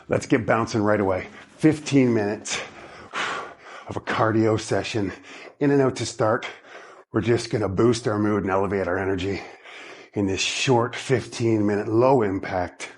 Let's get bouncing right away. 15 minutes of a cardio session. In and out to start. We're just going to boost our mood and elevate our energy in this short 15-minute low impact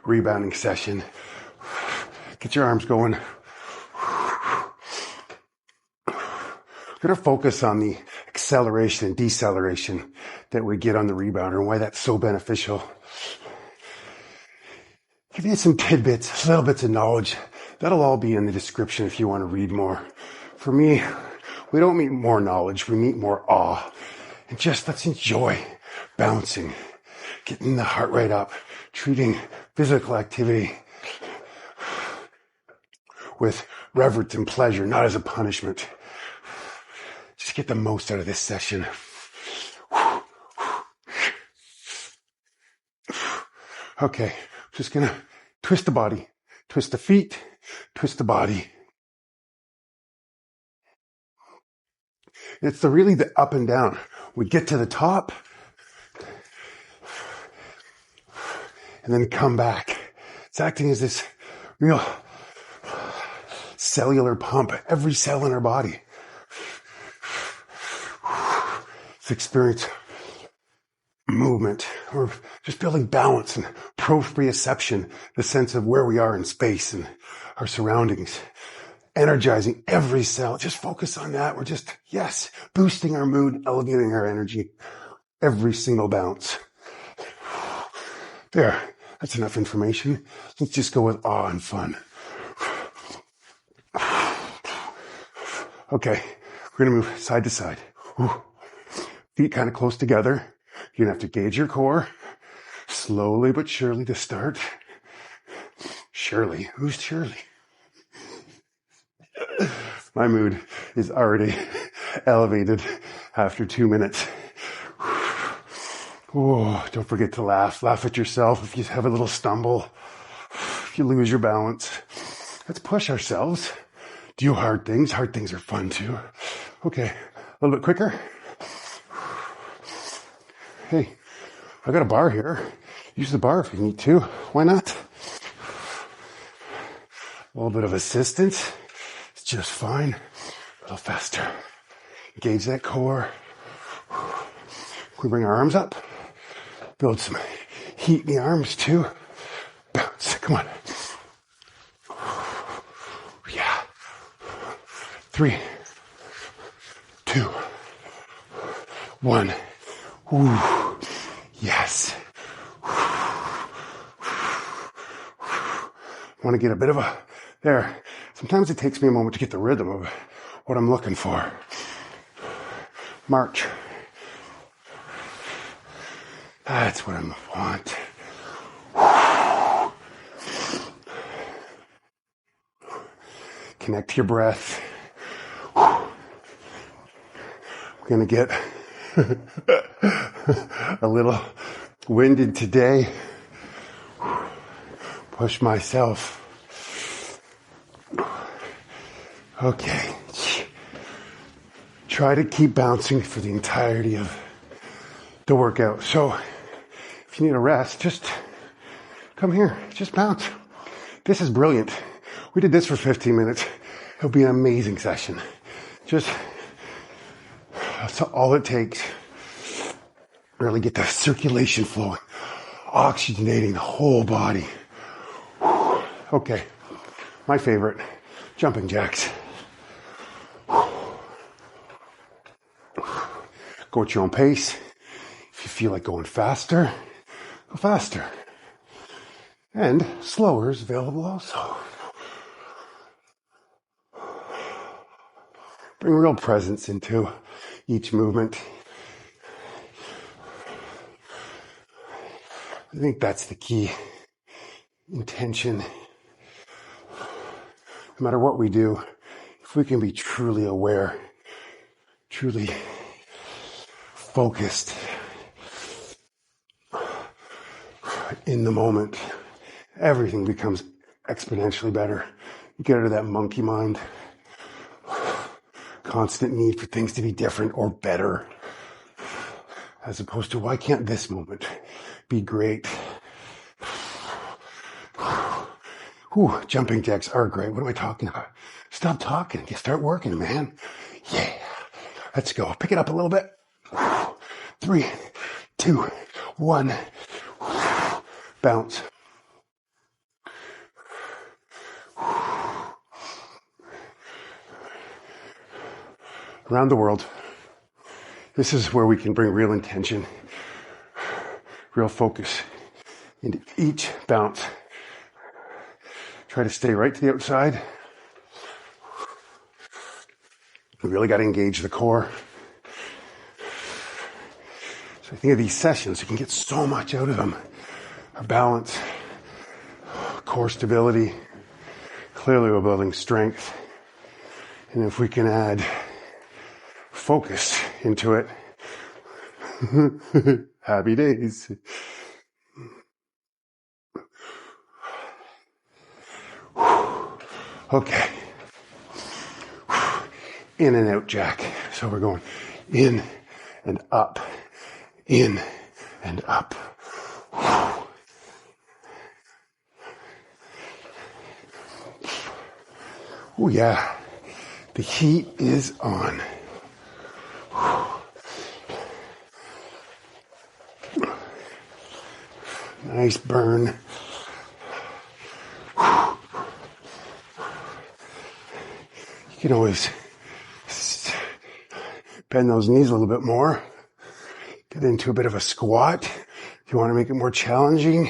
rebounding session. Get your arms going. We're going to focus on the acceleration and deceleration that we get on the rebounder and why that's so beneficial. Give you some tidbits, little bits of knowledge. That'll all be in the description if you want to read more. For me, we don't need more knowledge, we need more awe. And just let's enjoy bouncing, getting the heart rate up, treating physical activity with reverence and pleasure, not as a punishment. Just get the most out of this session. Okay, just gonna twist the body, twist the feet, twist the body. It's really the up and down. We get to the top and then come back. It's acting as this real cellular pump, every cell in our body. Let's experience movement. We're just building balance and proprioception, the sense of where we are in space and our surroundings. Energizing every cell. Just focus on that. We're just, boosting our mood, elevating our energy. Every single bounce. There. That's enough information. Let's just go with awe and fun. Okay. We're going to move side to side. Feet kind of close together. You're going to have to gauge your core. Slowly but surely to start. Shirley. Who's Shirley? My mood is already elevated after 2 minutes. Oh, don't forget to laugh. Laugh at yourself if you have a little stumble, if you lose your balance. Let's push ourselves. Do hard things. Hard things are fun too. Okay, a little bit quicker. Hey, I got a bar here. Use the bar if you need to. Why not? A little bit of assistance. It's just fine. A little faster. Engage that core. We bring our arms up. Build some heat in the arms too. Bounce. Come on. Yeah. 3, 2, 1. Ooh. Yes. Want to get a bit of a, there. Sometimes it takes me a moment to get the rhythm of what I'm looking for. March. That's what I want. Connect to your breath. We're going to get a little winded today. Push myself. Okay. Try to keep bouncing for the entirety of the workout. So if you need a rest, just come here. Just bounce. This is brilliant. We did this for 15 minutes. It'll be an amazing session. Just, that's all it takes. Really get the circulation flowing, oxygenating the whole body. Okay, my favorite, jumping jacks. Go at your own pace. If you feel like going faster, go faster. And slower is available also. Bring real presence into each movement. I think that's the key. Intention. No matter what we do, if we can be truly aware, truly focused in the moment, everything becomes exponentially better. You get out of that monkey mind, constant need for things to be different or better, as opposed to why can't this moment be great? Whew, jumping jacks are great. What am I talking about? Stop talking. You start working, man. Yeah. Let's go. Pick it up a little bit. 3, 2, 1. Bounce. Around the world, this is where we can bring real intention, real focus into each bounce. Try to stay right to the outside. We really got to engage the core. So I think of these sessions, you can get so much out of them. Our balance, core stability. Clearly we're building strength. And if we can add focus into it, happy days. Okay. In and out jack. So we're going in and up, in and up. Oh yeah, the heat is on. Nice burn. You can always bend those knees a little bit more. Get into a bit of a squat if you want to make it more challenging.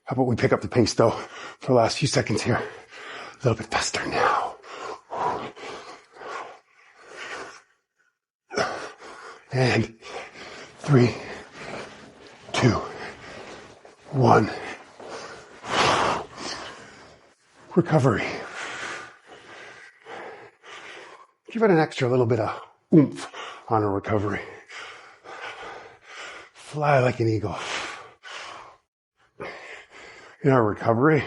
How about we pick up the pace though for the last few seconds here? A little bit faster now. And 3, 2, 1. Recovery. Give it an extra little bit of oomph on a recovery. Fly like an eagle. In our recovery,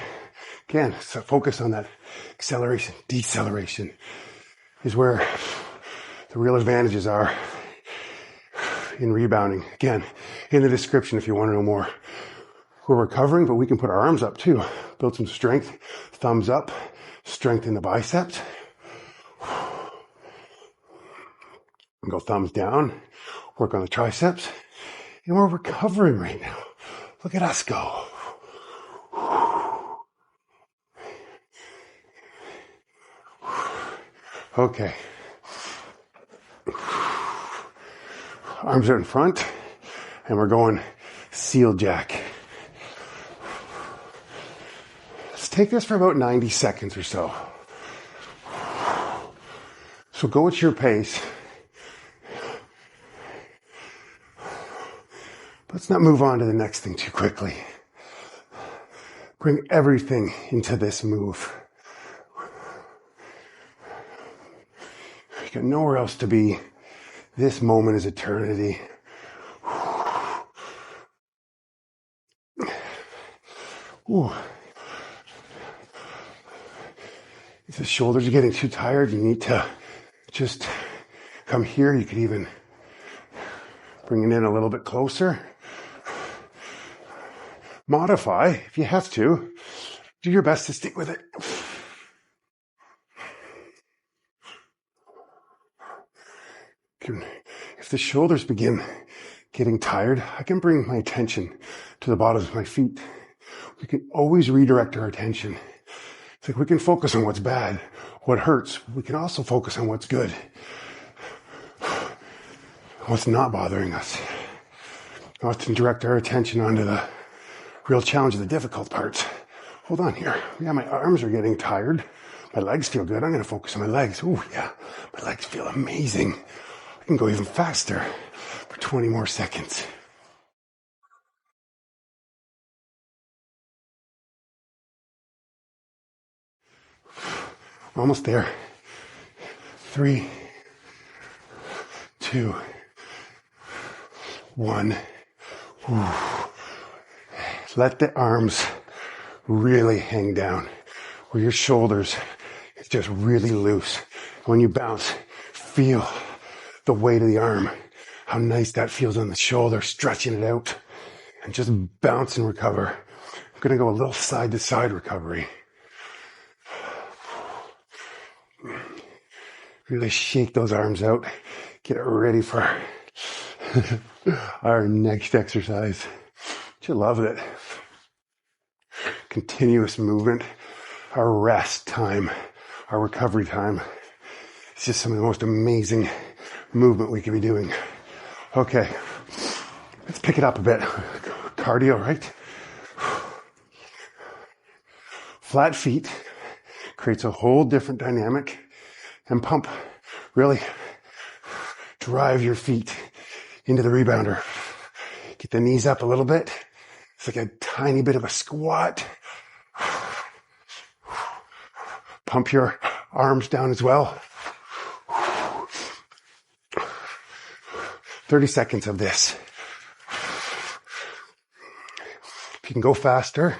again, so focus on that acceleration, deceleration is where the real advantages are in rebounding. Again, in the description if you want to know more. We're recovering, but we can put our arms up too. Build some strength. Thumbs up. Strengthen the biceps. And go thumbs down. Work on the triceps. And we're recovering right now. Look at us go. Okay. Arms are in front. And we're going seal jack. Let's take this for about 90 seconds or so. So go at your pace. Let's not move on to the next thing too quickly. Bring everything into this move. You got nowhere else to be. This moment is eternity. Ooh. If the shoulders are getting too tired, you need to just come here. You could even bring it in a little bit closer. Modify if you have to. Do your best to stick with it. If the shoulders begin getting tired, I can bring my attention to the bottoms of my feet. We can always redirect our attention. It's like we can focus on what's bad, what hurts. We can also focus on what's good, what's not bothering us. Let's direct our attention onto the real challenge of the difficult parts. Hold on here. Yeah, my arms are getting tired. My legs feel good. I'm going to focus on my legs. Oh yeah, my legs feel amazing. I can go even faster for 20 more seconds. We're almost there. 3, 2, 1. Ooh. Let the arms really hang down where your shoulders is just really loose. When you bounce, feel the weight of the arm, how nice that feels on the shoulder, stretching it out, and just bounce and recover. I'm gonna go a little side to side recovery. Really shake those arms out. Get ready for our next exercise. Just love it. Continuous movement, our rest time, our recovery time. It's just some of the most amazing movement we can be doing. Okay, let's pick it up a bit. Cardio, right? Flat feet creates a whole different dynamic, and pump. Really drive your feet into the rebounder. Get the knees up a little bit. It's like a tiny bit of a squat. Pump your arms down as well. 30 seconds of this. If you can go faster,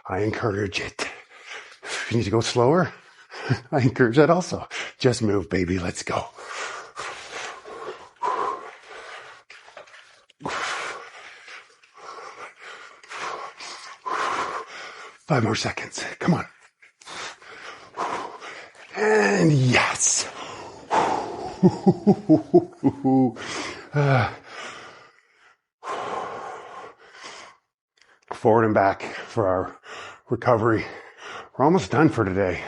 I encourage it. If you need to go slower, I encourage that also. Just move, baby. Let's go. Five more seconds. Come on. And yes. Forward and back for our recovery. We're almost done for today.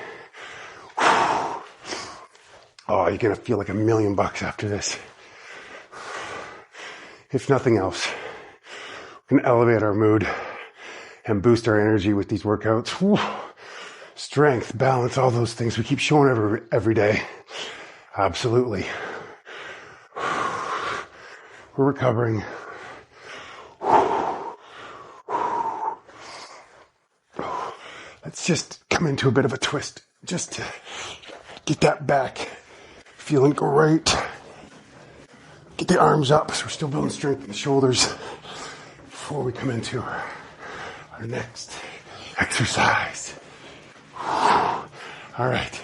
Oh, you're going to feel like $1 million after this. If nothing else, we can elevate our mood and boost our energy with these workouts. Strength, balance, all those things we keep showing every day. Absolutely. We're recovering. Let's just come into a bit of a twist just to get that back feeling great. Get the arms up so we're still building strength in the shoulders before we come into our next exercise. All right.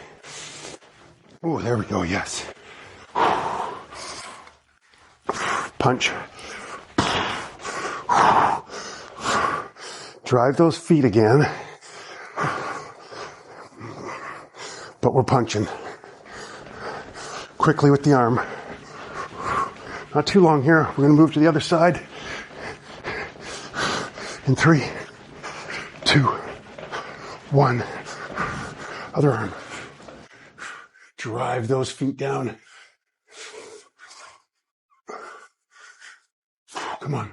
Oh, there we go. Yes. Punch. Drive those feet again. But we're punching. Quickly with the arm. Not too long here. We're going to move to the other side. In 3, 2, 1. Other arm. Drive those feet down. Come on.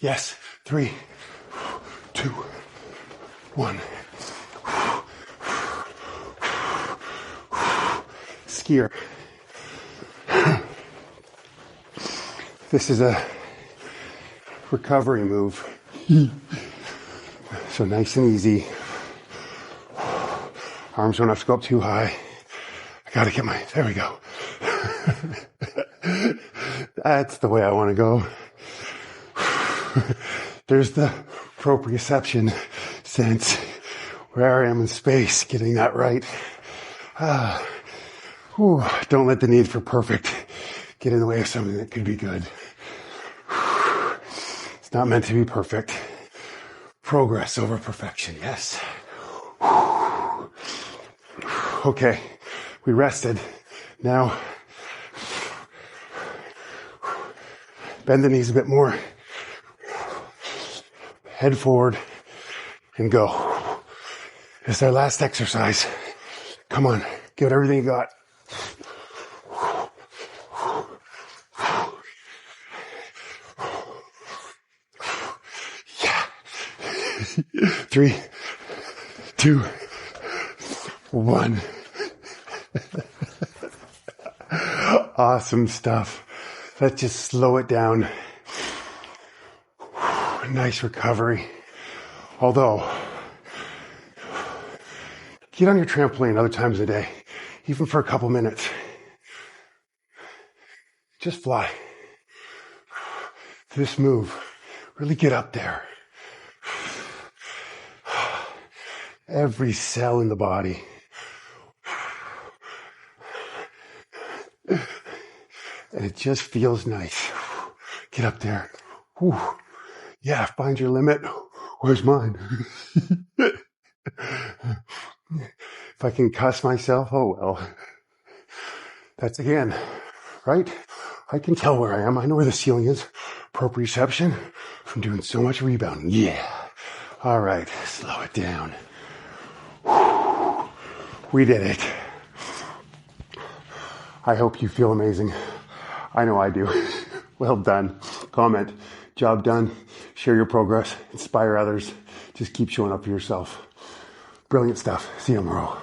Yes. 3, 2, 1. Skier. This is a recovery move. So nice and easy. Arms don't have to go up too high. I gotta get there we go. That's the way I want to go. There's the proprioception sense where I am in space, getting that right. Don't let the need for perfect get in the way of something that could be good. It's not meant to be perfect. Progress over perfection, yes. Okay, we rested. Now, bend the knees a bit more. Head forward and go. It's our last exercise. Come on, give it everything you got. Yeah. 3, 2, 1. Awesome stuff. Let's just slow it down. Nice recovery. Although, get on your trampoline other times a day, even for a couple minutes. Just fly. This move, really get up there. Every cell in the body. And it just feels nice. Get up there. Whew. Yeah, find your limit. Where's mine? If I can cuss myself, oh well. That's again, right? I can tell where I am. I know where the ceiling is. Proprioception from doing so much rebounding. Yeah. All right, slow it down. Whew. We did it. I hope you feel amazing. I know I do. Well done. Comment. Job done. Share your progress. Inspire others. Just keep showing up for yourself. Brilliant stuff. See you tomorrow.